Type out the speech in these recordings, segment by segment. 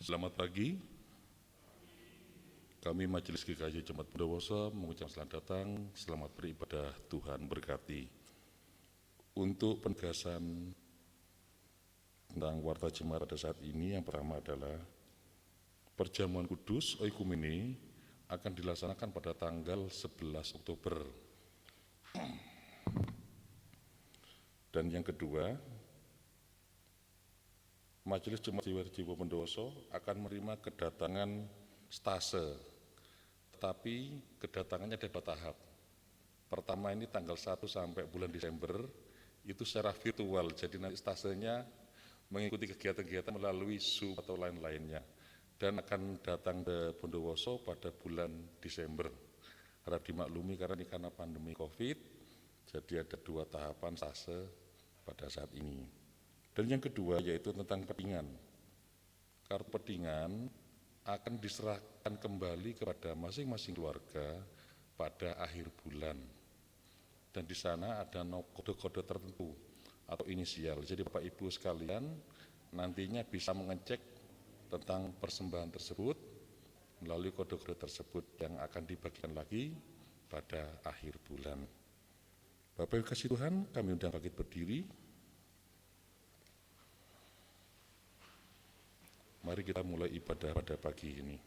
Selamat pagi. Kami Majelis GKJ Jemaat Bondowoso mengucapkan selamat datang, selamat beribadah, Tuhan berkati. Untuk penegasan tentang warta jemaat pada saat ini, yang pertama adalah perjamuan kudus oikumene akan dilaksanakan pada tanggal 11 Oktober. Dan yang kedua, Majelis Jemaat Jiwa Bondowoso akan menerima kedatangan stase, tetapi kedatangannya ada dua tahap. Pertama ini tanggal 1 sampai bulan Desember, itu secara virtual, jadi nanti stasenya mengikuti kegiatan-kegiatan melalui Zoom atau lain-lainnya, dan akan datang ke Bondowoso pada bulan Desember. Harap dimaklumi karena pandemi COVID, jadi ada dua tahapan stase pada saat ini. Dan yang kedua yaitu tentang pedingan. Kartu pedingan akan diserahkan kembali kepada masing-masing keluarga pada akhir bulan. Dan di sana ada kode-kode tertentu atau inisial. Jadi Bapak Ibu sekalian nantinya bisa mengecek tentang persembahan tersebut melalui kode-kode tersebut yang akan dibagikan lagi pada akhir bulan. Bapak Ibu kasih Tuhan, kami undang bangkit berdiri. Mari kita mulai ibadah pada pagi ini.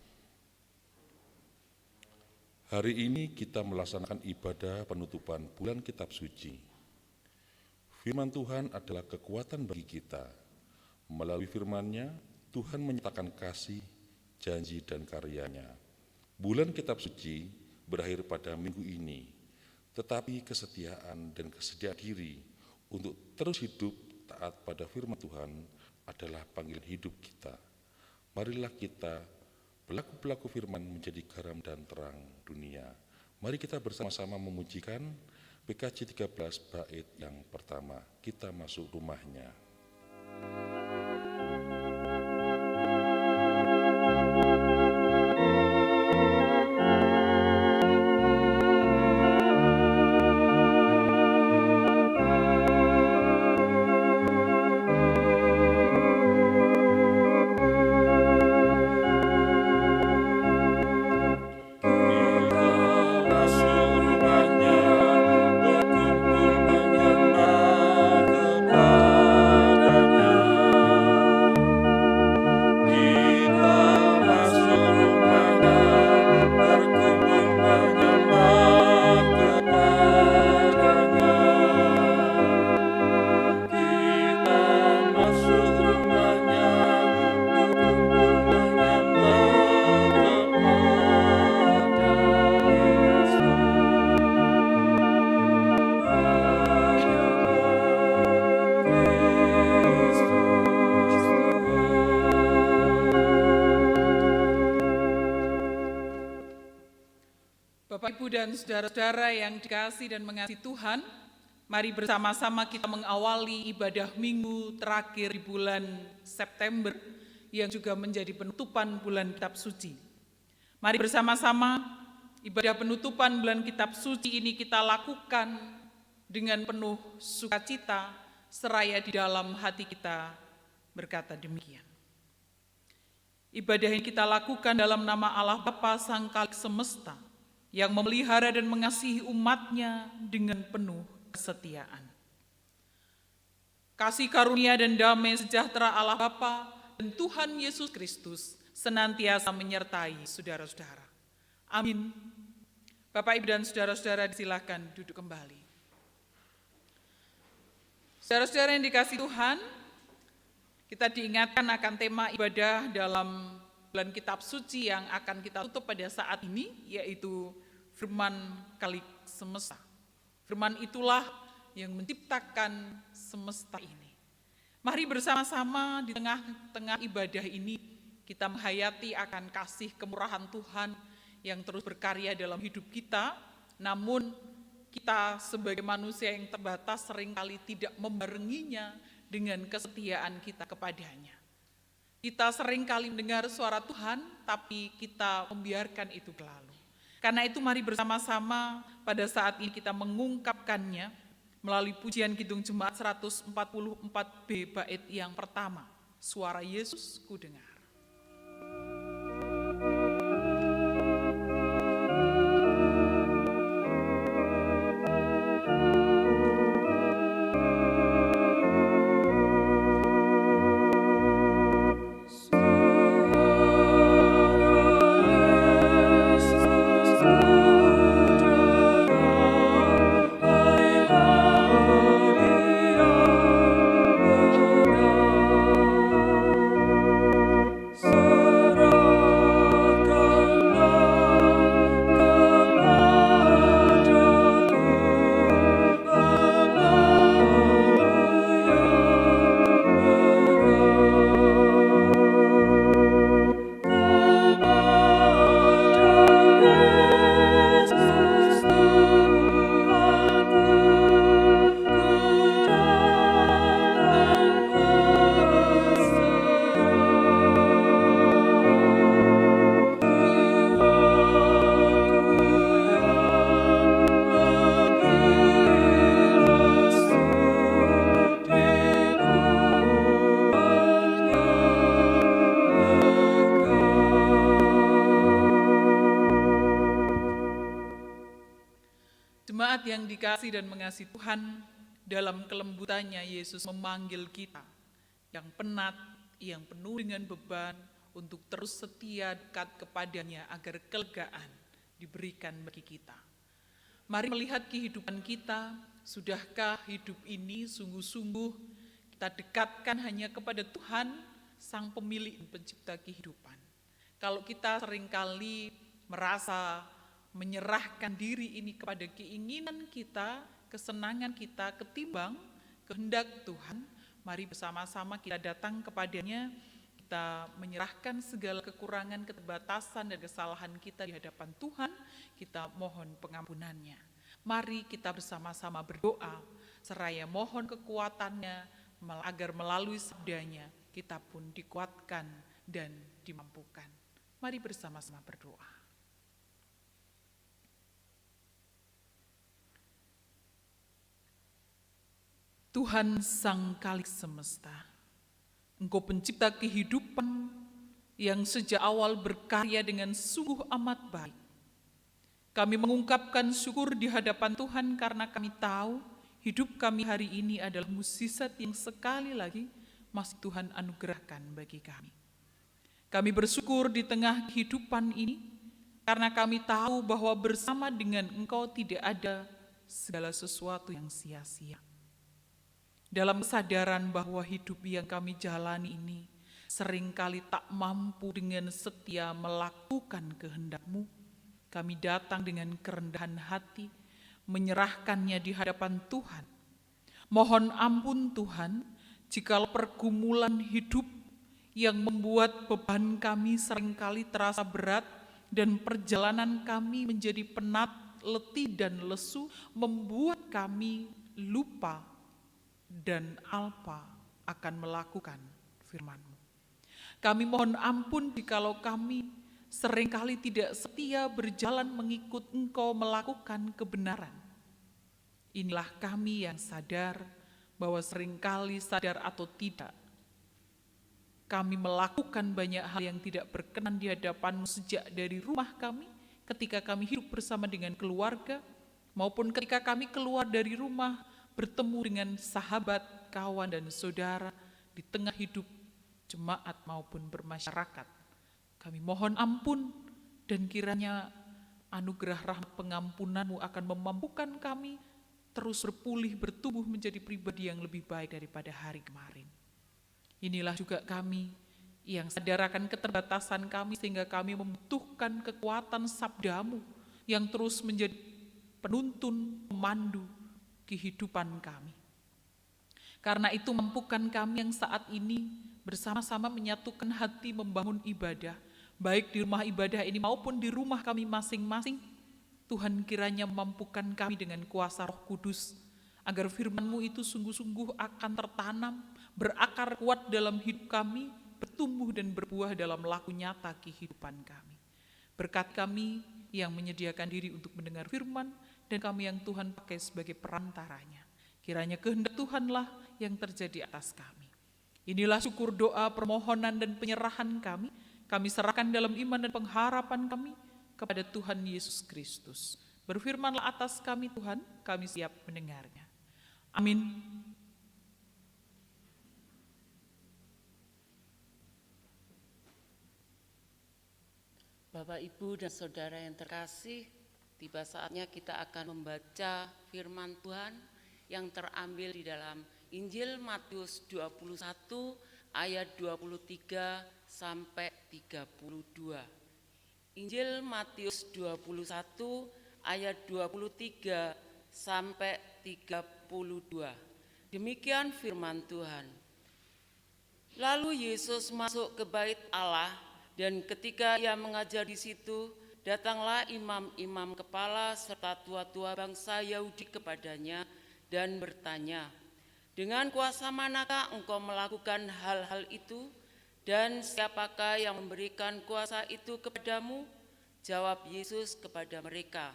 Hari ini kita melaksanakan ibadah penutupan bulan Kitab Suci. Firman Tuhan adalah kekuatan bagi kita. Melalui firman-Nya, Tuhan menyatakan kasih, janji, dan karyanya. Bulan Kitab Suci berakhir pada minggu ini, tetapi kesetiaan dan kesediaan diri untuk terus hidup taat pada firman Tuhan adalah panggilan hidup kita. Marilah kita pelaku-pelaku firman menjadi garam dan terang dunia. Mari kita bersama-sama memujikan PKJ 13 bait yang pertama. Kita masuk rumahnya. Bapak, Ibu, dan saudara-saudara yang dikasihi dan mengasihi Tuhan, mari bersama-sama kita mengawali ibadah minggu terakhir di bulan September, yang juga menjadi penutupan bulan Kitab Suci. Mari bersama-sama ibadah penutupan bulan Kitab Suci ini kita lakukan dengan penuh sukacita, seraya di dalam hati kita berkata demikian. Ibadah yang kita lakukan dalam nama Allah Bapa Sang Khalik Semesta, yang memelihara dan mengasihi umat-Nya dengan penuh kesetiaan. Kasih karunia dan damai sejahtera Allah Bapa dan Tuhan Yesus Kristus senantiasa menyertai saudara-saudara. Amin. Bapak, Ibu, dan saudara-saudara disilakan duduk kembali. Saudara-saudara yang dikasihi Tuhan, kita diingatkan akan tema ibadah dalam bulan Kitab Suci yang akan kita tutup pada saat ini, yaitu firman Khalik Semesta. Firman itulah yang menciptakan semesta ini. Mari bersama-sama di tengah-tengah ibadah ini kita menghayati akan kasih kemurahan Tuhan yang terus berkarya dalam hidup kita, namun kita sebagai manusia yang terbatas seringkali tidak membarenginya dengan kesetiaan kita kepadanya. Kita seringkali mendengar suara Tuhan, tapi kita membiarkan itu berlalu. Karena itu mari bersama-sama pada saat ini kita mengungkapkannya melalui pujian Kidung Jemaat 144B bait yang pertama, Suara Yesus Ku Dengar. Jemaat yang dikasih dan mengasihi Tuhan, dalam kelembutannya Yesus memanggil kita yang penat, yang penuh dengan beban, untuk terus setia dekat kepadanya agar kelegaan diberikan bagi kita. Mari melihat kehidupan kita, sudahkah hidup ini sungguh-sungguh kita dekatkan hanya kepada Tuhan, Sang Pemilik dan Pencipta kehidupan. Kalau kita seringkali merasa menyerahkan diri ini kepada keinginan kita, kesenangan kita, ketimbang kehendak Tuhan, mari bersama-sama kita datang kepadanya, kita menyerahkan segala kekurangan, keterbatasan, dan kesalahan kita di hadapan Tuhan, kita mohon pengampunannya. Mari kita bersama-sama berdoa, seraya mohon kekuatannya, agar melalui sabdanya, kita pun dikuatkan dan dimampukan. Mari bersama-sama berdoa. Tuhan Sang Khalik Semesta, Engkau pencipta kehidupan yang sejak awal berkarya dengan sungguh amat baik. Kami mengungkapkan syukur di hadapan Tuhan karena kami tahu hidup kami hari ini adalah mukjizat yang sekali lagi masih Tuhan anugerahkan bagi kami. Kami bersyukur di tengah kehidupan ini karena kami tahu bahwa bersama dengan Engkau tidak ada segala sesuatu yang sia-sia. Dalam kesadaran bahwa hidup yang kami jalani ini seringkali tak mampu dengan setia melakukan kehendak-Mu, kami datang dengan kerendahan hati, menyerahkannya di hadapan Tuhan. Mohon ampun Tuhan, jikalau pergumulan hidup yang membuat beban kami seringkali terasa berat dan perjalanan kami menjadi penat, letih, dan lesu, membuat kami lupa dan alpa akan melakukan firman-Mu. Kami mohon ampun jikalau kami seringkali tidak setia berjalan mengikut Engkau melakukan kebenaran. Inilah kami yang sadar bahwa seringkali sadar atau tidak, kami melakukan banyak hal yang tidak berkenan di hadapan-Mu sejak dari rumah kami, ketika kami hidup bersama dengan keluarga, maupun ketika kami keluar dari rumah, bertemu dengan sahabat, kawan, dan saudara di tengah hidup jemaat maupun bermasyarakat. Kami mohon ampun dan kiranya anugerah rahmat pengampunan-Mu akan memampukan kami terus berpulih, bertumbuh menjadi pribadi yang lebih baik daripada hari kemarin. Inilah juga kami yang sadar akan keterbatasan kami sehingga kami membutuhkan kekuatan sabda-Mu yang terus menjadi penuntun, pemandu kehidupan kami. Karena itu mampukan kami yang saat ini bersama-sama menyatukan hati membangun ibadah, baik di rumah ibadah ini maupun di rumah kami masing-masing. Tuhan kiranya mampukan kami dengan kuasa Roh Kudus, agar firman-Mu itu sungguh-sungguh akan tertanam, berakar kuat dalam hidup kami, bertumbuh dan berbuah dalam laku nyata kehidupan kami. Berkat kami yang menyediakan diri untuk mendengar firman, dan kami yang Tuhan pakai sebagai perantaranya. Kiranya kehendak Tuhanlah yang terjadi atas kami. Inilah syukur, doa, permohonan, dan penyerahan kami. Kami serahkan dalam iman dan pengharapan kami kepada Tuhan Yesus Kristus. Berfirmanlah atas kami Tuhan, kami siap mendengarnya. Amin. Bapak, Ibu, dan Saudara yang terkasih, tiba saatnya kita akan membaca firman Tuhan yang terambil di dalam Injil Matius 21 ayat 23 sampai 32. Injil Matius 21 ayat 23 sampai 32. Demikian firman Tuhan. Lalu Yesus masuk ke bait Allah, dan ketika Ia mengajar di situ, datanglah imam-imam kepala serta tua-tua bangsa Yahudi kepadanya dan bertanya, "Dengan kuasa manakah engkau melakukan hal-hal itu? Dan siapakah yang memberikan kuasa itu kepadamu?" Jawab Yesus kepada mereka,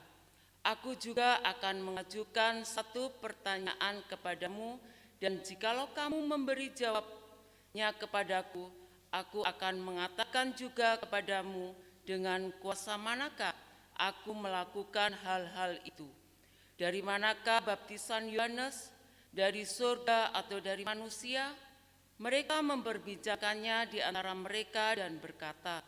"Aku juga akan mengajukan satu pertanyaan kepadamu, dan jikalau kamu memberi jawabnya kepadaku, aku akan mengatakan juga kepadamu dengan kuasa manakah aku melakukan hal-hal itu. Dari manakah baptisan Yohanes? Dari surga atau dari manusia? Mereka memperbincangkannya di antara mereka dan berkata,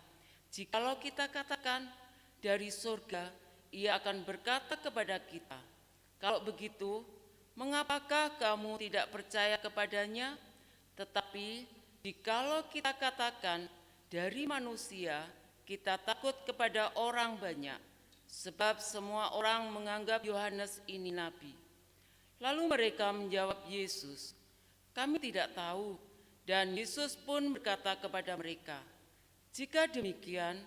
jikalau kita katakan dari surga, ia akan berkata kepada kita, kalau begitu, mengapakah kamu tidak percaya kepadanya? Tetapi jikalau kita katakan dari manusia, kita takut kepada orang banyak, sebab semua orang menganggap Yohanes ini nabi. Lalu mereka menjawab Yesus, kami tidak tahu. Dan Yesus pun berkata kepada mereka, jika demikian,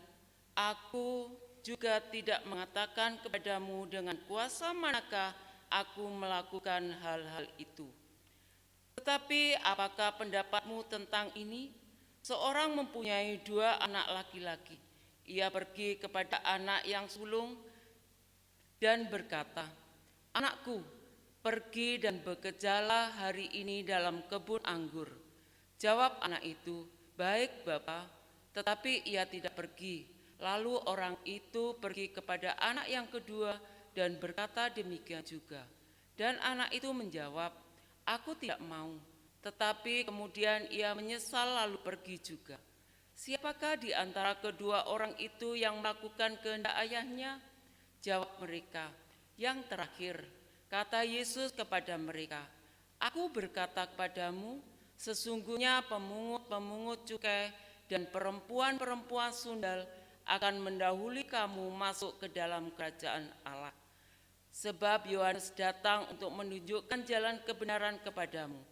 aku juga tidak mengatakan kepadamu dengan kuasa manakah aku melakukan hal-hal itu. Tetapi apakah pendapatmu tentang ini? Seorang mempunyai 2 anak laki-laki. Ia pergi kepada anak yang sulung dan berkata, anakku, pergi dan bekerjalah hari ini dalam kebun anggur. Jawab anak itu, baik Bapa, tetapi ia tidak pergi. Lalu orang itu pergi kepada anak yang kedua dan berkata demikian juga. Dan anak itu menjawab, aku tidak mau. Tetapi kemudian ia menyesal lalu pergi juga. Siapakah di antara kedua orang itu yang melakukan kehendak ayahnya? Jawab mereka, yang terakhir. Kata Yesus kepada mereka, aku berkata kepadamu, sesungguhnya pemungut-pemungut cukai dan perempuan-perempuan sundal akan mendahului kamu masuk ke dalam kerajaan Allah. Sebab Yohanes datang untuk menunjukkan jalan kebenaran kepadamu,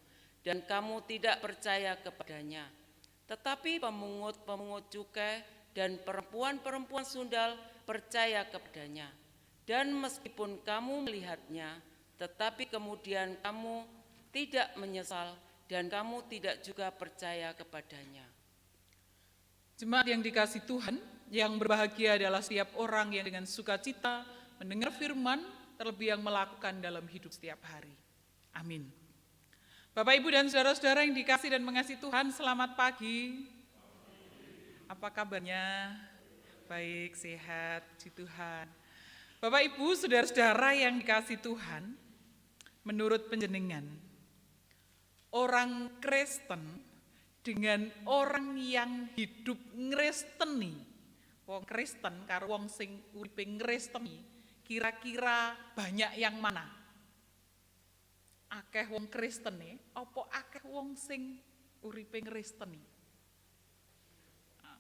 dan kamu tidak percaya kepadanya. Tetapi pemungut-pemungut cukai dan perempuan-perempuan sundal percaya kepadanya. Dan meskipun kamu melihatnya, tetapi kemudian kamu tidak menyesal, dan kamu tidak juga percaya kepadanya. Jemaat yang dikasihi Tuhan, yang berbahagia adalah setiap orang yang dengan sukacita mendengar firman, terlebih yang melakukan dalam hidup setiap hari. Amin. Bapak, Ibu, dan saudara-saudara yang dikasihi dan mengasihi Tuhan, selamat pagi. Apa kabarnya? Baik, sehat, puji Tuhan. Bapak, Ibu, saudara-saudara yang dikasihi Tuhan, menurut panjenengan, orang Kristen dengan orang yang hidup ngresteni, wong Kristen karo wong sing uripe ngresteni, kira-kira banyak yang mana? Akeh wong Kristene apa akeh wong sing uripe ngresteni?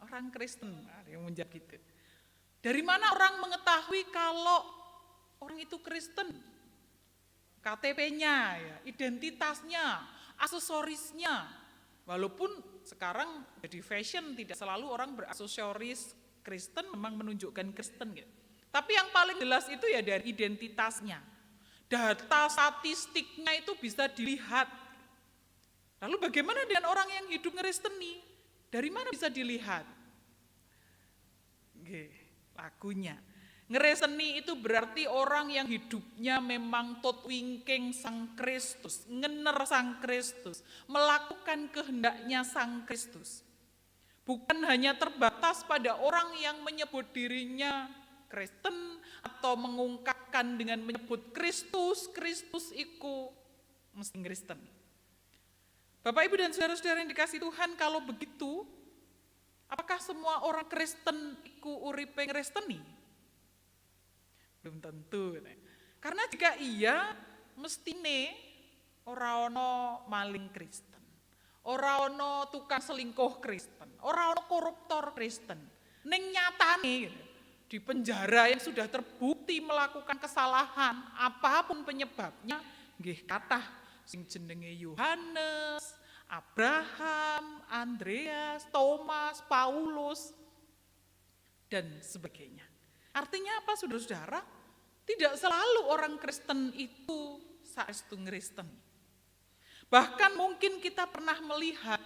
Orang Kristen, ada yang menjawab gitu. Dari mana orang mengetahui kalau orang itu Kristen? KTP-nya, ya, identitasnya, aksesorisnya. Walaupun sekarang jadi fashion, tidak selalu orang beraksesoris Kristen memang menunjukkan Kristen. Gitu. Tapi yang paling jelas itu ya dari identitasnya. Data statistiknya itu bisa dilihat. Lalu bagaimana dengan orang yang hidup ngeresteni? Dari mana bisa dilihat? Lagunya. Ngereseni itu berarti orang yang hidupnya memang tot wingking Sang Kristus, ngener Sang Kristus, melakukan kehendaknya Sang Kristus. Bukan hanya terbatas pada orang yang menyebut dirinya Kristen atau mengungkapkan dengan menyebut Kristus, Kristus iku mesti Kristen. Bapak, Ibu, dan saudara-saudara yang dikasihi Tuhan, kalau begitu, apakah semua orang Kristen iku uripe ngresteni? Belum tentu. Karena jika iya, mestine ora ono maling Kristen, ora ono tukang selingkuh Kristen, ora ono koruptor Kristen. Ning nyatane di penjara yang sudah terbukti melakukan kesalahan, apapun penyebabnya, nggih kathah sing jenenge Yohanes, Abraham, Andreas, Thomas, Paulus, dan sebagainya. Artinya apa, saudara-saudara? Tidak selalu orang Kristen itu saestu Kristen. Bahkan mungkin kita pernah melihat,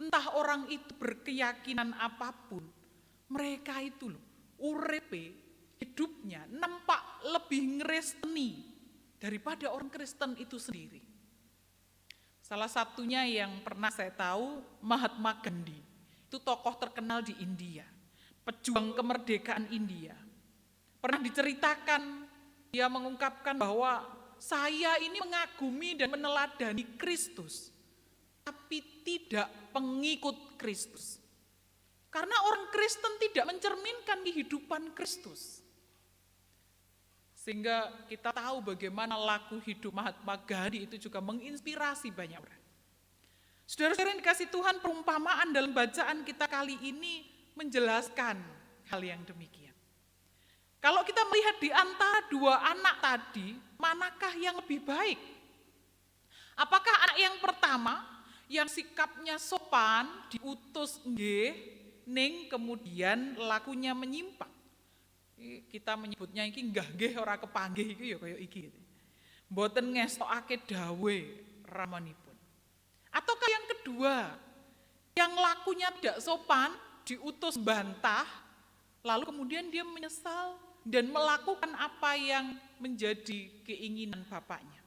entah orang itu berkeyakinan apapun, mereka itu loh, uripe, hidupnya nampak lebih ngresteni daripada orang Kristen itu sendiri. Salah satunya yang pernah saya tahu, Mahatma Gandhi. Itu tokoh terkenal di India, pejuang kemerdekaan India. Pernah diceritakan Dia mengungkapkan bahwa saya ini mengagumi dan meneladani Kristus, tapi tidak pengikut Kristus. Karena orang Kristen tidak mencerminkan kehidupan Kristus. Sehingga kita tahu bagaimana laku hidup Mahatma Gandhi itu juga menginspirasi banyak orang. Saudara-saudara yang dikasih Tuhan, perumpamaan dalam bacaan kita kali ini menjelaskan hal yang demikian. Kalau kita melihat di antara dua anak tadi, manakah yang lebih baik? Apakah anak yang pertama, yang sikapnya sopan, diutus nggih, ning kemudian lakunya menyimpang? Kita menyebutnya iki nggah nggih ora kepanggih iki ya kaya iki. Mboten ngestokake dawe ramanipun. Ataukah yang kedua, yang lakunya tidak sopan, diutus bantah, lalu kemudian dia menyesal dan melakukan apa yang menjadi keinginan bapaknya.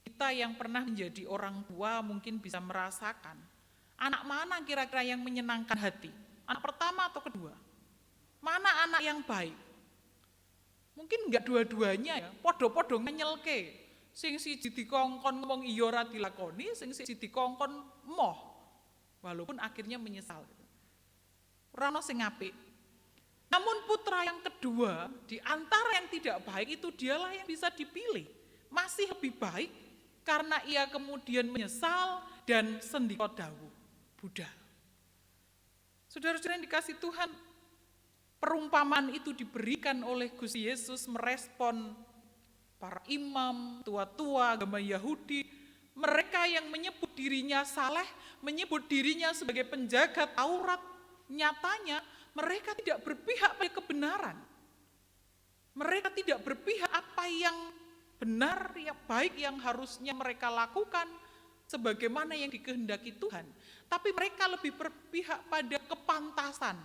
Kita yang pernah menjadi orang tua mungkin bisa merasakan, anak mana kira-kira yang menyenangkan hati? Anak pertama atau kedua? Mana anak yang baik? Mungkin enggak dua-duanya ya, podo-podo ngenyelke. Sing siji dikongkon ngomong iya ora dilakoni, sing siji dikongkon moh. Walaupun akhirnya menyesal. Ora ono sing apik. Namun putra yang kedua, di antara yang tidak baik itu dialah yang bisa dipilih. Masih lebih baik karena ia kemudian menyesal dan sendika dawuh budal. Saudara-saudara yang dikasih Tuhan, perumpamaan itu diberikan oleh Gusti Yesus merespon para imam, tua-tua agama Yahudi, mereka yang menyebut dirinya saleh, menyebut dirinya sebagai penjaga Taurat, nyatanya mereka tidak berpihak pada kebenaran. Mereka tidak berpihak apa yang benar, yang baik yang harusnya mereka lakukan sebagaimana yang dikehendaki Tuhan. Tapi mereka lebih berpihak pada kepantasan,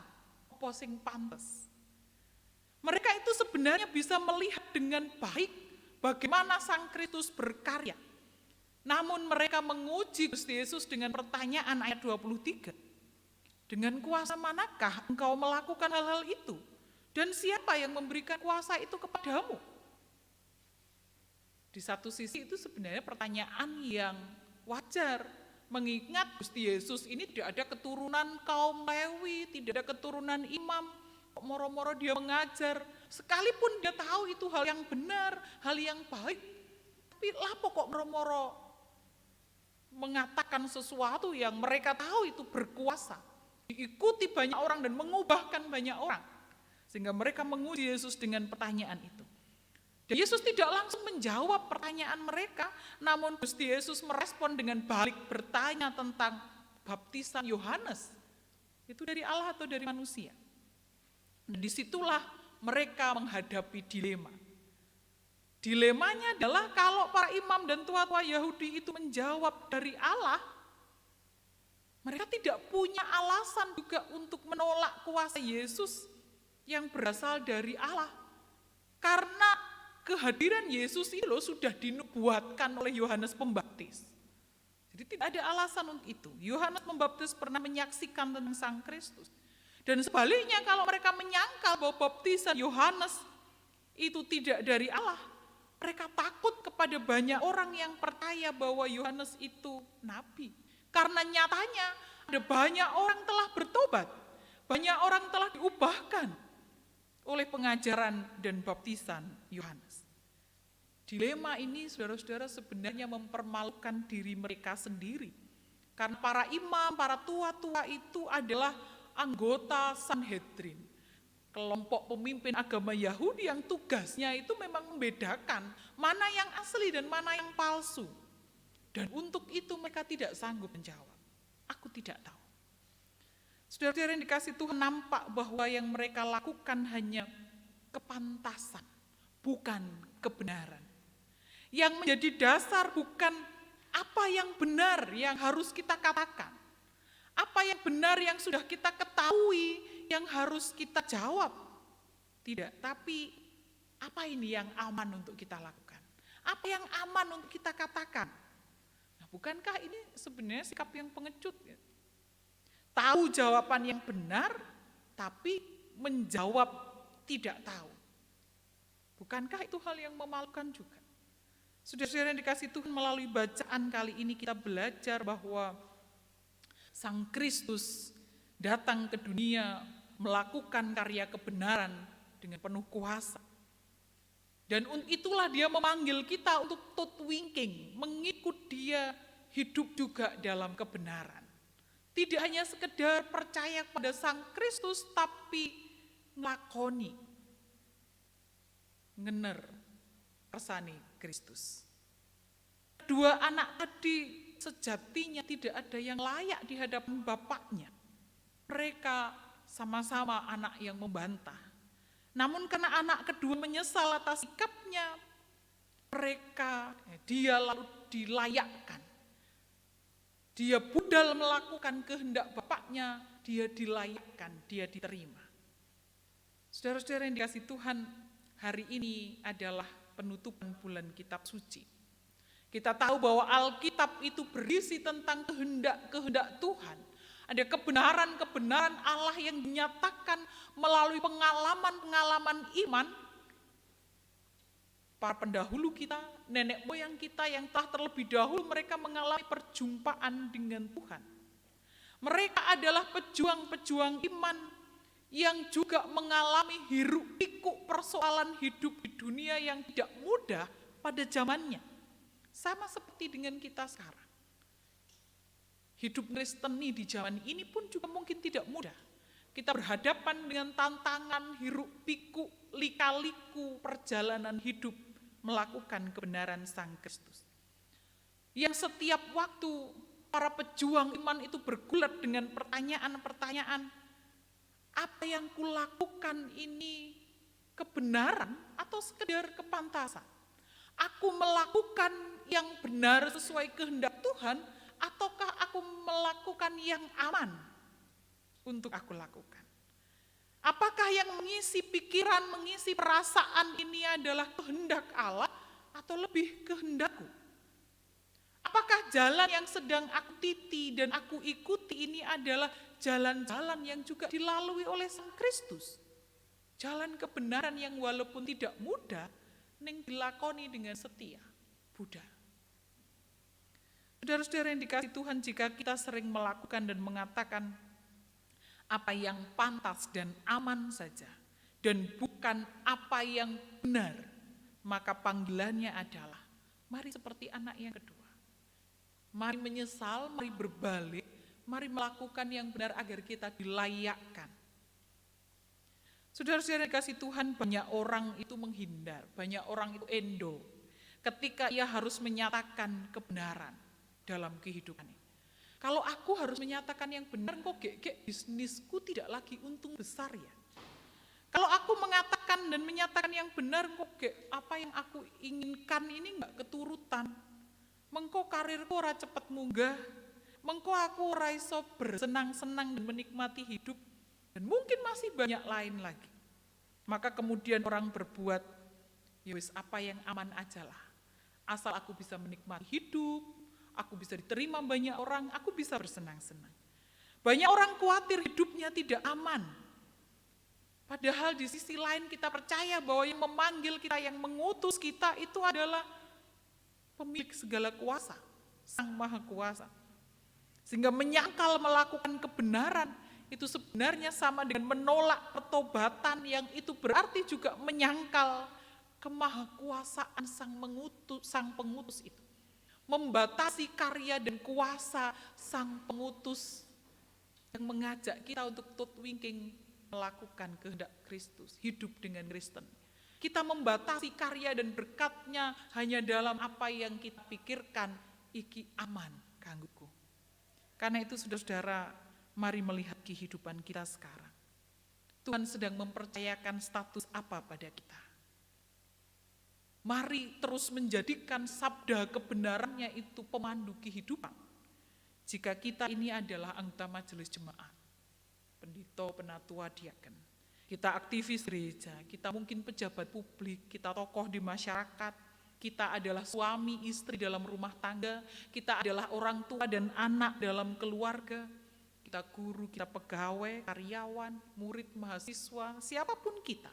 apa sing pantes. Mereka itu sebenarnya bisa melihat dengan baik bagaimana Sang Kristus berkarya. Namun mereka menguji Gusti Yesus dengan pertanyaan ayat 23. Dengan kuasa manakah engkau melakukan hal-hal itu? Dan siapa yang memberikan kuasa itu kepadamu? Di satu sisi itu sebenarnya pertanyaan yang wajar. Mengingat Gusti Yesus ini tidak ada keturunan kaum Lewi, tidak ada keturunan imam. Kok moro-moro dia mengajar? Sekalipun dia tahu itu hal yang benar, hal yang baik. Tapi lapo kok moro-moro mengatakan sesuatu yang mereka tahu itu berkuasa. Diikuti banyak orang dan mengubahkan banyak orang. Sehingga mereka menguji Yesus dengan pertanyaan itu. Dan Yesus tidak langsung menjawab pertanyaan mereka, namun Gusti Yesus merespon dengan balik bertanya tentang baptisan Yohanes. Itu dari Allah atau dari manusia? Dan disitulah mereka menghadapi dilema. Dilemanya adalah kalau para imam dan tua-tua Yahudi itu menjawab dari Allah, mereka tidak punya alasan juga untuk menolak kuasa Yesus yang berasal dari Allah. Karena kehadiran Yesus itu sudah dinubuatkan oleh Yohanes Pembaptis. Jadi tidak ada alasan untuk itu. Yohanes Pembaptis pernah menyaksikan tentang Sang Kristus. Dan sebaliknya kalau mereka menyangkal bahwa baptisan Yohanes itu tidak dari Allah, mereka takut kepada banyak orang yang percaya bahwa Yohanes itu nabi. Karena nyatanya ada banyak orang telah bertobat, banyak orang telah diubahkan oleh pengajaran dan baptisan Yohanes. Dilema ini saudara-saudara sebenarnya mempermalukan diri mereka sendiri. Karena para imam, para tua-tua itu adalah anggota Sanhedrin. Kelompok pemimpin agama Yahudi yang tugasnya itu memang membedakan mana yang asli dan mana yang palsu. Dan untuk itu mereka tidak sanggup menjawab. Aku tidak tahu. Saudara-saudara yang dikasih Tuhan, nampak bahwa yang mereka lakukan hanya kepantasan, bukan kebenaran. Yang menjadi dasar bukan apa yang benar yang harus kita katakan. Apa yang benar yang sudah kita ketahui yang harus kita jawab. Tidak, tapi apa ini yang aman untuk kita lakukan? Apa yang aman untuk kita katakan? Bukankah ini sebenarnya sikap yang pengecut? Ya? Tahu jawaban yang benar, tapi menjawab tidak tahu. Bukankah itu hal yang memalukan juga? Saudara-saudara yang dikasihi Tuhan, melalui bacaan kali ini kita belajar bahwa Sang Kristus datang ke dunia melakukan karya kebenaran dengan penuh kuasa. Dan itulah dia memanggil kita untuk tutwinking, mengikut dia hidup juga dalam kebenaran. Tidak hanya sekedar percaya pada Sang Kristus, tapi nglakoni, ngener, kersane Kristus. Kedua anak tadi sejatinya tidak ada yang layak di hadapan bapaknya. Mereka sama-sama anak yang membantah. Namun karena anak kedua menyesal atas sikapnya, dia lalu dilayakkan. Dia budal melakukan kehendak bapaknya, dia dilayakkan, dia diterima. Saudara-saudara yang dikasihi Tuhan, hari ini adalah penutupan bulan kitab suci. Kita tahu bahwa Alkitab itu berisi tentang kehendak-kehendak Tuhan. Ada kebenaran-kebenaran Allah yang dinyatakan melalui pengalaman-pengalaman iman para pendahulu kita, nenek moyang kita yang telah terlebih dahulu mereka mengalami perjumpaan dengan Tuhan. Mereka adalah pejuang-pejuang iman yang juga mengalami hiruk-pikuk persoalan hidup di dunia yang tidak mudah pada zamannya. Sama seperti dengan kita sekarang. Hidup Kristeni di zaman ini pun juga mungkin tidak mudah. Kita berhadapan dengan tantangan hiruk-pikuk, lika-liku perjalanan hidup melakukan kebenaran Sang Kristus. Yang setiap waktu para pejuang iman itu bergulat dengan pertanyaan-pertanyaan, apa yang kulakukan ini kebenaran atau sekedar kepantasan? Aku melakukan yang benar sesuai kehendak Tuhan, ataukah aku melakukan yang aman untuk aku lakukan? Apakah yang mengisi pikiran, mengisi perasaan ini adalah kehendak Allah atau lebih kehendakku? Apakah jalan yang sedang aku titi dan aku ikuti ini adalah jalan-jalan yang juga dilalui oleh Sang Kristus? Jalan kebenaran yang walaupun tidak mudah, ning dilakoni dengan setia, Buddha. Saudara-saudara yang dikasihi Tuhan, jika kita sering melakukan dan mengatakan apa yang pantas dan aman saja, dan bukan apa yang benar, maka panggilannya adalah, mari seperti anak yang kedua. Mari menyesal, mari berbalik, mari melakukan yang benar agar kita dilayakkan. Saudara-saudara yang dikasihi Tuhan, banyak orang itu menghindar, banyak orang itu endo, ketika ia harus menyatakan kebenaran dalam kehidupan ini. Kalau aku harus menyatakan yang benar, kok bisnisku tidak lagi untung besar ya. Kalau aku mengatakan dan menyatakan yang benar, kok apa yang aku inginkan ini enggak keturutan. Mengko karirku ora cepet munggah, mengko aku ora iso bersenang-senang dan menikmati hidup, dan mungkin masih banyak lain lagi. Maka kemudian orang berbuat, ya wis apa yang aman aja lah. Asal aku bisa menikmati hidup, aku bisa diterima banyak orang, aku bisa bersenang-senang. Banyak orang khawatir hidupnya tidak aman. Padahal di sisi lain kita percaya bahwa yang memanggil kita, yang mengutus kita itu adalah pemilik segala kuasa, Sang Maha Kuasa. Sehingga menyangkal melakukan kebenaran itu sebenarnya sama dengan menolak pertobatan, yang itu berarti juga menyangkal kemahakuasaan Sang Pengutus itu. Membatasi karya dan kuasa Sang Pengutus yang mengajak kita untuk tutwinking melakukan kehendak Kristus, hidup dengan Kristen. Kita membatasi karya dan berkat-Nya hanya dalam apa yang kita pikirkan, iki aman kangguku. Karena itu saudara-saudara, mari melihat kehidupan kita sekarang. Tuhan sedang mempercayakan status apa pada kita. Mari terus menjadikan sabda kebenarannya itu pemandu kehidupan. Jika kita ini adalah anggota majelis jemaat, pendeta, penatua, diaken, kita aktivis gereja, kita mungkin pejabat publik, kita tokoh di masyarakat, kita adalah suami istri dalam rumah tangga, kita adalah orang tua dan anak dalam keluarga, kita guru, kita pegawai, karyawan, murid, mahasiswa, siapapun kita.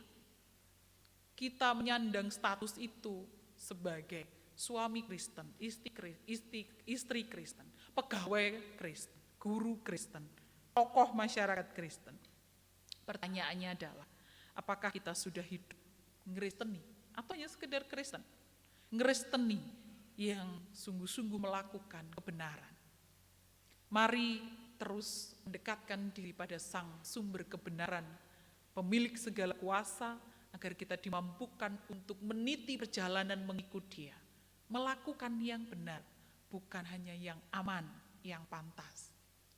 kita menyandang status itu sebagai suami Kristen, istri Kristen, pegawai Kristen, guru Kristen, tokoh masyarakat Kristen. Pertanyaannya adalah, apakah kita sudah hidup ngeristeni atau hanya sekedar Kristen? Ngeristeni yang sungguh-sungguh melakukan kebenaran. Mari terus mendekatkan diri pada Sang Sumber kebenaran, pemilik segala kuasa, agar kita dimampukan untuk meniti perjalanan mengikut Dia, melakukan yang benar, bukan hanya yang aman, yang pantas.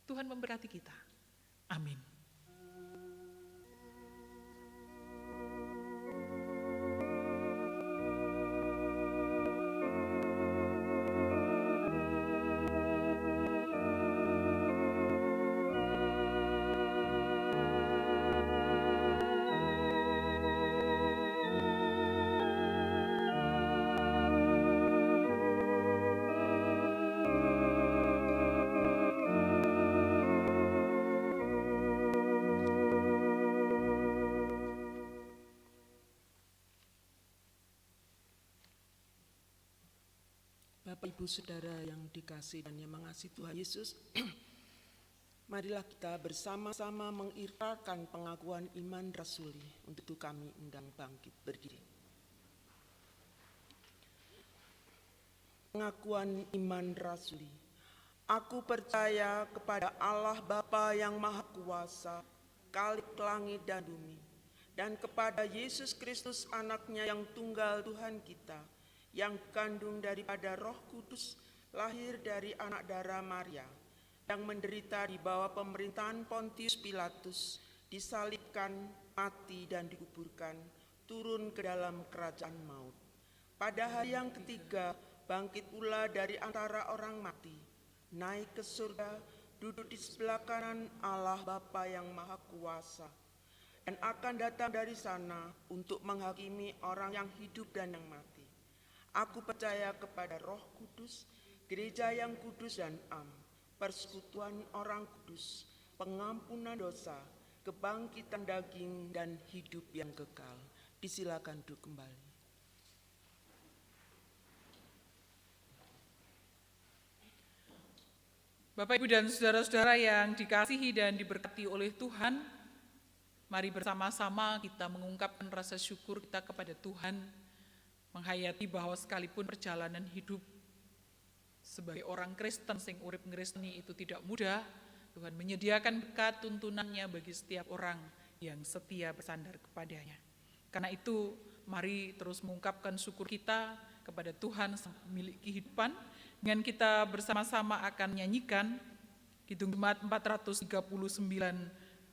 Tuhan memberkati kita. Amin. Bapak, Ibu, Saudara yang dikasihi dan yang mengasihi Tuhan Yesus, marilah kita bersama-sama mengikrarkan pengakuan iman rasuli. Untuk itu kami undang bangkit berdiri. Pengakuan iman rasuli. Aku percaya kepada Allah Bapa yang Maha Kuasa, Khalik langit dan bumi, dan kepada Yesus Kristus anaknya yang tunggal Tuhan kita, yang kandung daripada Roh Kudus, lahir dari anak darah Maria, yang menderita di bawah pemerintahan Pontius Pilatus, disalibkan, mati dan dikuburkan, turun ke dalam kerajaan maut. Pada hari yang ketiga, bangkit pula dari antara orang mati, naik ke surga, duduk di sebelah kanan Allah Bapa yang Maha Kuasa, dan akan datang dari sana untuk menghakimi orang yang hidup dan yang mati. Aku percaya kepada Roh Kudus, gereja yang kudus dan am, persekutuan orang kudus, pengampunan dosa, kebangkitan daging dan hidup yang kekal. Disilakan duduk kembali. Bapak, Ibu, dan saudara-saudara yang dikasihi dan diberkati oleh Tuhan, mari bersama-sama kita mengungkapkan rasa syukur kita kepada Tuhan, menghayati bahwa sekalipun perjalanan hidup sebagai orang Kristen sing urip ngristeni itu tidak mudah, Tuhan menyediakan berkat tuntunannya bagi setiap orang yang setia bersandar kepadanya. Karena itu, mari terus mengungkapkan syukur kita kepada Tuhan sang pemilik kehidupan, dengan kita bersama-sama akan nyanyikan Kidung Jemaat 439,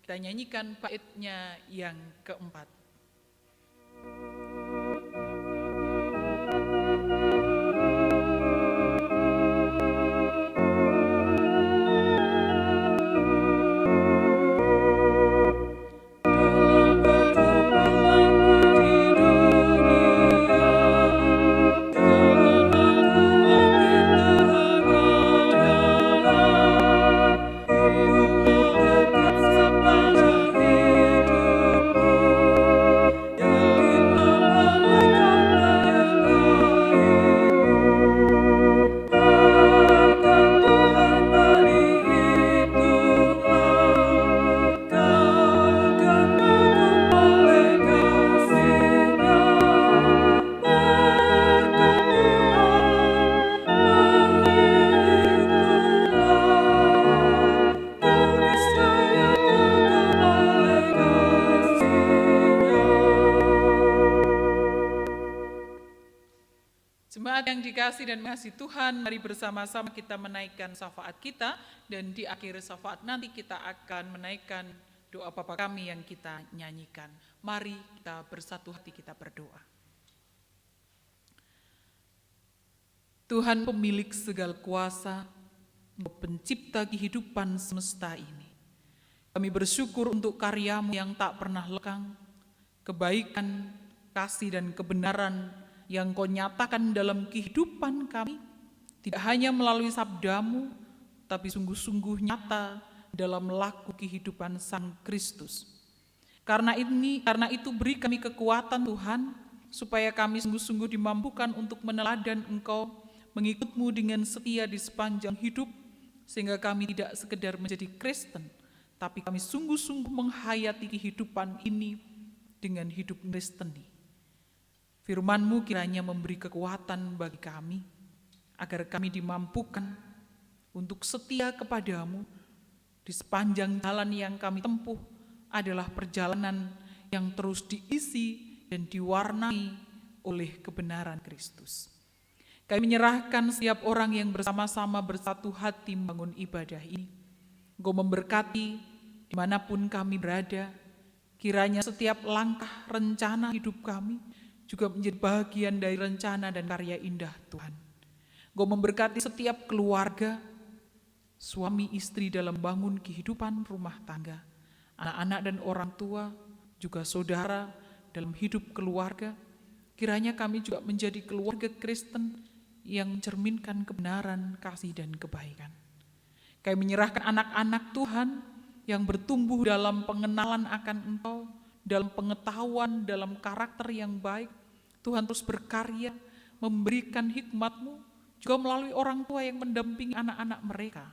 kita nyanyikan baitnya yang keempat. Jemaat yang dikasihi dan mengasihi Tuhan, mari bersama-sama kita menaikkan syafaat kita, dan di akhir syafaat nanti kita akan menaikkan doa Bapa kami yang kita nyanyikan. Mari kita bersatu hati, kita berdoa. Tuhan pemilik segala kuasa, pencipta kehidupan semesta ini, kami bersyukur untuk karya-Mu yang tak pernah lekang, kebaikan, kasih dan kebenaran yang Kau nyatakan dalam kehidupan kami, tidak hanya melalui sabda-Mu, tapi sungguh-sungguh nyata dalam laku kehidupan Sang Kristus. Karena itu beri kami kekuatan Tuhan, supaya kami sungguh-sungguh dimampukan untuk meneladan Engkau, mengikut-Mu dengan setia di sepanjang hidup, sehingga kami tidak sekedar menjadi Kristen, tapi kami sungguh-sungguh menghayati kehidupan ini dengan hidup Kristeni. Firman-Mu kiranya memberi kekuatan bagi kami, agar kami dimampukan untuk setia kepadamu di sepanjang jalan yang kami tempuh adalah perjalanan yang terus diisi dan diwarnai oleh kebenaran Kristus. Kami menyerahkan setiap orang yang bersama-sama bersatu hati membangun ibadah ini. Engkau memberkati dimanapun kami berada, kiranya setiap langkah rencana hidup kami juga menjadi bagian dari rencana dan karya indah Tuhan. Engkau memberkati setiap keluarga, suami istri dalam bangun kehidupan rumah tangga, anak-anak dan orang tua, juga saudara dalam hidup keluarga. Kiranya kami juga menjadi keluarga Kristen yang mencerminkan kebenaran, kasih, dan kebaikan. Kami menyerahkan anak-anak Tuhan yang bertumbuh dalam pengenalan akan Engkau, dalam pengetahuan, dalam karakter yang baik. Tuhan terus berkarya, memberikan hikmat-Mu, juga melalui orang tua yang mendampingi anak-anak mereka.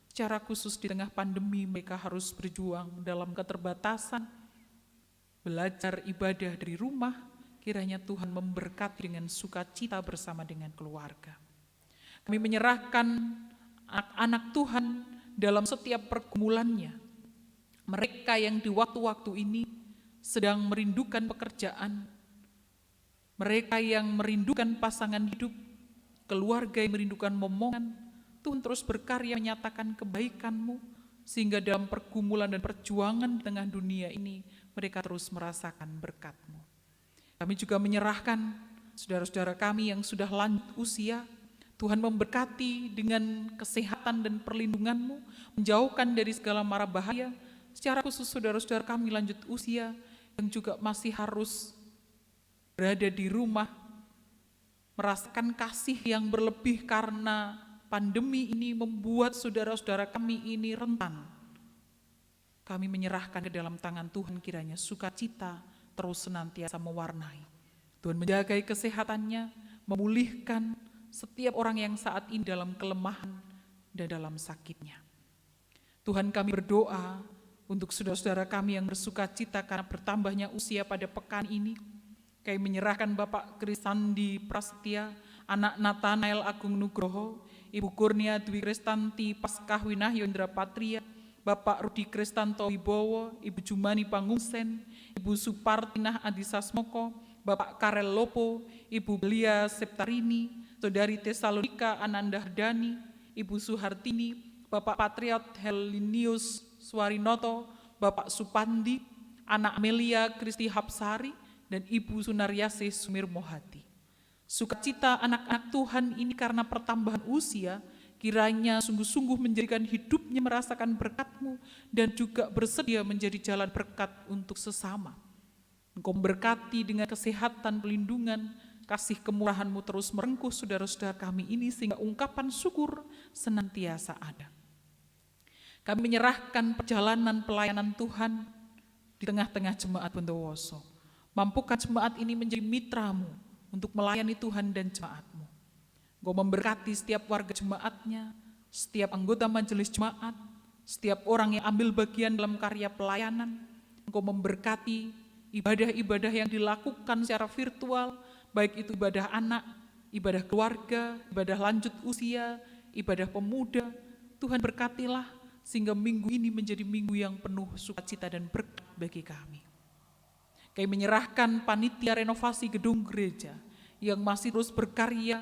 Secara khusus di tengah pandemi mereka harus berjuang dalam keterbatasan, belajar ibadah dari rumah. Kiranya Tuhan memberkati dengan sukacita bersama dengan keluarga. Kami menyerahkan anak-anak Tuhan dalam setiap pergumulannya. Mereka yang di waktu-waktu ini sedang merindukan pekerjaan, mereka yang merindukan pasangan hidup, keluarga yang merindukan momongan, Tuhan terus berkarya menyatakan kebaikan-Mu, sehingga dalam pergumulan dan perjuangan di tengah dunia ini, mereka terus merasakan berkat-Mu. Kami juga menyerahkan saudara-saudara kami yang sudah lanjut usia, Tuhan memberkati dengan kesehatan dan perlindungan-Mu, menjauhkan dari segala mara bahaya. Secara khusus saudara-saudara kami lanjut usia yang juga masih harus berada di rumah, merasakan kasih yang berlebih karena pandemi ini membuat saudara-saudara kami ini rentan. Kami menyerahkan ke dalam tangan Tuhan, kiranya sukacita terus senantiasa mewarnai. Tuhan menjaga kesehatannya, memulihkan setiap orang yang saat ini dalam kelemahan dan dalam sakitnya. Tuhan, kami berdoa untuk saudara-saudara kami yang bersukacita karena bertambahnya usia pada pekan ini. Kami menyerahkan Bapak Krisandi Prasetya, anak Nathanael Agung Nugroho, Ibu Kurnia Dwi Kristanti Paskah Winahyo Indra Patria, Bapak Rudi Kristanto Wibowo, Ibu Jumani Pangungsen, Ibu Supartinah Adisasmoko, Bapak Karel Lopo, Ibu Belia Septarini, Saudari Tesalonika Ananda Hardani, Ibu Suhartini, Bapak Patriot Helinius Suarinoto, Bapak Supandi, Anak Amelia Kristi Hapsari, dan Ibu Sunaryasi Sumirmohati. Sukacita anak-anak Tuhan ini karena pertambahan usia, kiranya sungguh-sungguh menjadikan hidupnya merasakan berkat-Mu dan juga bersedia menjadi jalan berkat untuk sesama. Engkau memberkati dengan kesehatan, pelindungan, kasih kemurahan-Mu terus merengkuh saudara-saudara kami ini sehingga ungkapan syukur senantiasa ada. Kami menyerahkan perjalanan pelayanan Tuhan di tengah-tengah jemaat Bondowoso. Mampukan jemaat ini menjadi mitra-Mu untuk melayani Tuhan dan jemaat-Mu. Engkau memberkati setiap warga jemaatnya, setiap anggota majelis jemaat, setiap orang yang ambil bagian dalam karya pelayanan. Engkau memberkati ibadah-ibadah yang dilakukan secara virtual, baik itu ibadah anak, ibadah keluarga, ibadah lanjut usia, ibadah pemuda. Tuhan berkatilah sehingga minggu ini menjadi minggu yang penuh sukacita dan berkat bagi kami. Kami menyerahkan panitia renovasi gedung gereja yang masih terus berkarya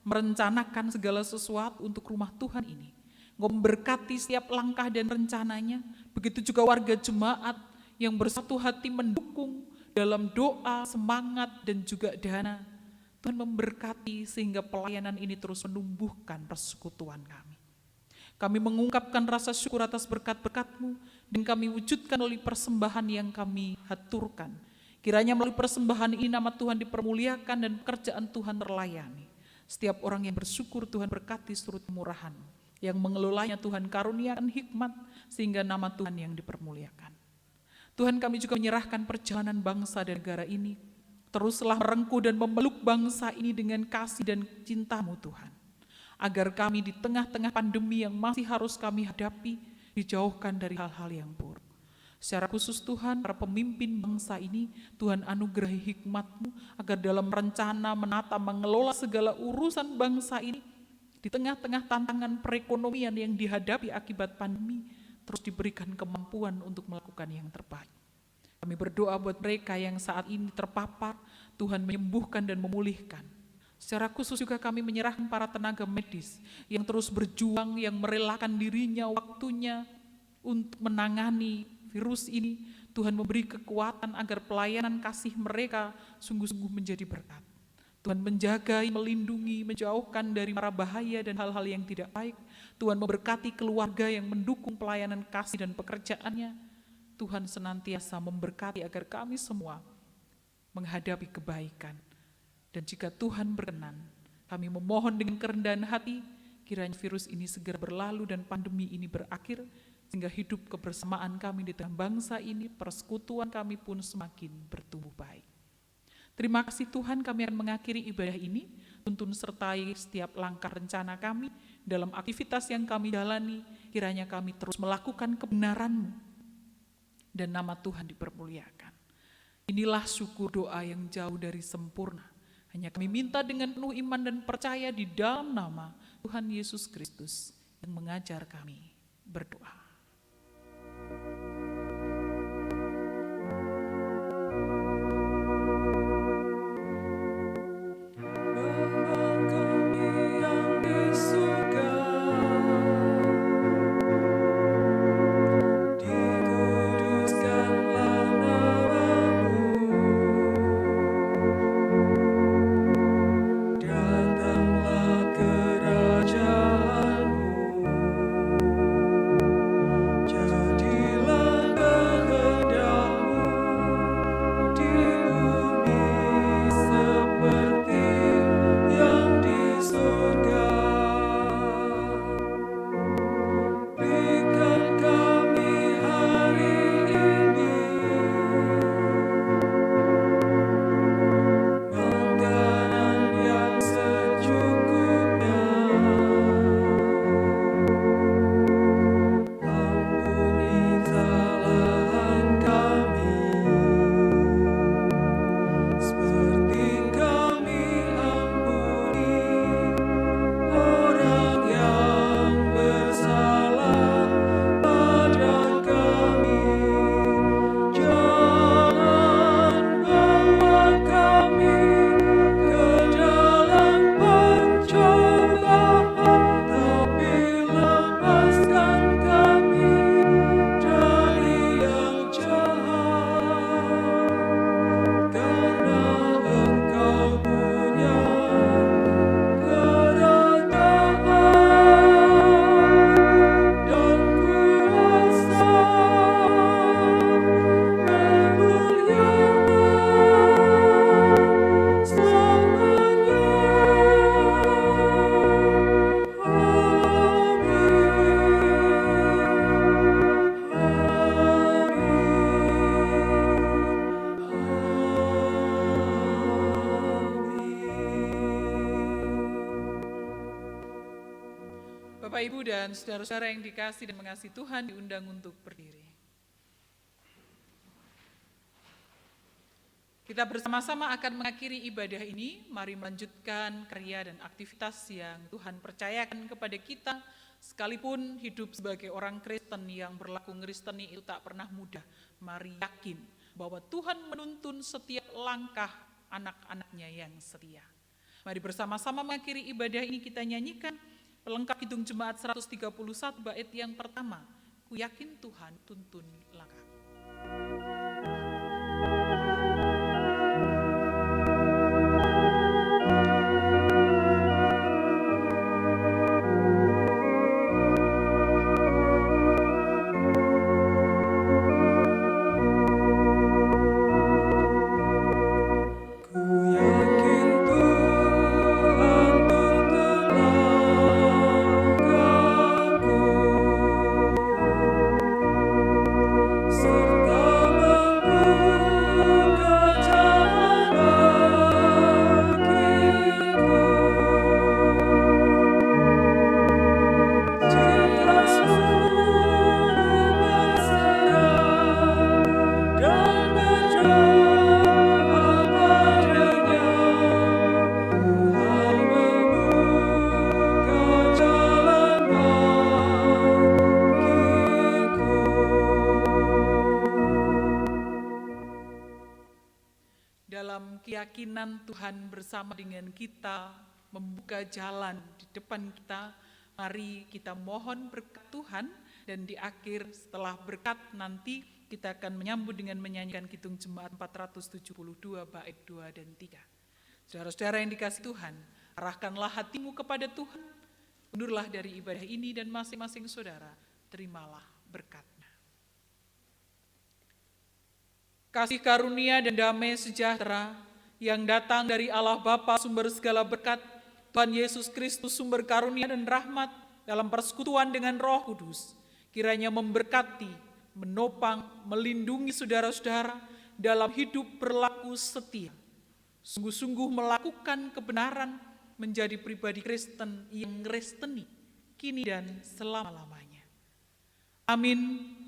merencanakan segala sesuatu untuk rumah Tuhan ini. Engkau memberkati setiap langkah dan rencananya, begitu juga warga jemaat yang bersatu hati mendukung dalam doa, semangat, dan juga dana. Tuhan memberkati sehingga pelayanan ini terus menumbuhkan persekutuan kami. Kami mengungkapkan rasa syukur atas berkat-berkat-Mu dan kami wujudkan melalui persembahan yang kami haturkan. Kiranya melalui persembahan ini nama Tuhan dipermuliakan dan pekerjaan Tuhan terlayani. Setiap orang yang bersyukur Tuhan berkati seluruh kemurahan. Yang mengelolanya Tuhan karuniakan hikmat sehingga nama Tuhan yang dipermuliakan. Tuhan, kami juga menyerahkan perjalanan bangsa dan negara ini. teruslah merengkuh dan memeluk bangsa ini dengan kasih dan cinta-Mu Tuhan. Agar kami di tengah-tengah pandemi yang masih harus kami hadapi, dijauhkan dari hal-hal yang buruk. Secara khusus Tuhan, para pemimpin bangsa ini, Tuhan anugerahi hikmat-Mu agar dalam rencana menata, mengelola segala urusan bangsa ini, di tengah-tengah tantangan perekonomian yang dihadapi akibat pandemi, terus diberikan kemampuan untuk melakukan yang terbaik. Kami berdoa buat mereka yang saat ini terpapar, Tuhan menyembuhkan dan memulihkan. Secara khusus juga kami menyerahkan para tenaga medis yang terus berjuang, yang merelakan dirinya, waktunya untuk menangani virus ini. Tuhan memberi kekuatan agar pelayanan kasih mereka sungguh-sungguh menjadi berkat. Tuhan menjaga, melindungi, menjauhkan dari mara bahaya dan hal-hal yang tidak baik. Tuhan memberkati keluarga yang mendukung pelayanan kasih dan pekerjaannya. Tuhan senantiasa memberkati agar kami semua menghadapi kebaikan. Dan jika Tuhan berkenan, kami memohon dengan kerendahan hati, kiranya virus ini segera berlalu dan pandemi ini berakhir, sehingga hidup kebersamaan kami di tengah bangsa ini, persekutuan kami pun semakin bertumbuh baik. Terima kasih Tuhan, kami akan mengakhiri ibadah ini, tuntun sertai setiap langkah rencana kami, dalam aktivitas yang kami jalani, kiranya kami terus melakukan kebenaran-Mu, dan nama Tuhan dipermuliakan. Inilah syukur doa yang jauh dari sempurna. Hanya kami minta dengan penuh iman dan percaya di dalam nama Tuhan Yesus Kristus yang mengajar kami berdoa. Bapak, Ibu, dan saudara-saudara yang dikasih dan mengasihi Tuhan, diundang untuk berdiri. Kita bersama-sama akan mengakhiri ibadah ini. Mari melanjutkan karya dan aktivitas yang Tuhan percayakan kepada kita. Sekalipun hidup sebagai orang Kristen yang berlaku Kristeni itu tak pernah mudah. Mari yakin bahwa Tuhan menuntun setiap langkah anak-anaknya yang setia. Mari bersama-sama mengakhiri ibadah ini, kita nyanyikan pelengkap Kidung Jemaat 131 bait yang pertama. Ku yakin Tuhan tuntun langkah. keyakinan Tuhan bersama dengan kita, membuka jalan di depan kita. Mari kita mohon berkat Tuhan, dan di akhir setelah berkat nanti kita akan menyambut dengan menyanyikan Kidung Jemaat 472 bait 2 dan 3. Saudara-saudara yang dikasihi Tuhan, arahkanlah hatimu kepada Tuhan, undurlah dari ibadah ini, dan masing-masing saudara terimalah berkat. Kasih karunia dan damai sejahtera yang datang dari Allah Bapa sumber segala berkat, Tuhan Yesus Kristus sumber karunia dan rahmat, dalam persekutuan dengan Roh Kudus, kiranya memberkati, menopang, melindungi saudara-saudara dalam hidup berlaku setia, sungguh-sungguh melakukan kebenaran, menjadi pribadi Kristen yang kristeni kini dan selama-lamanya. Amin.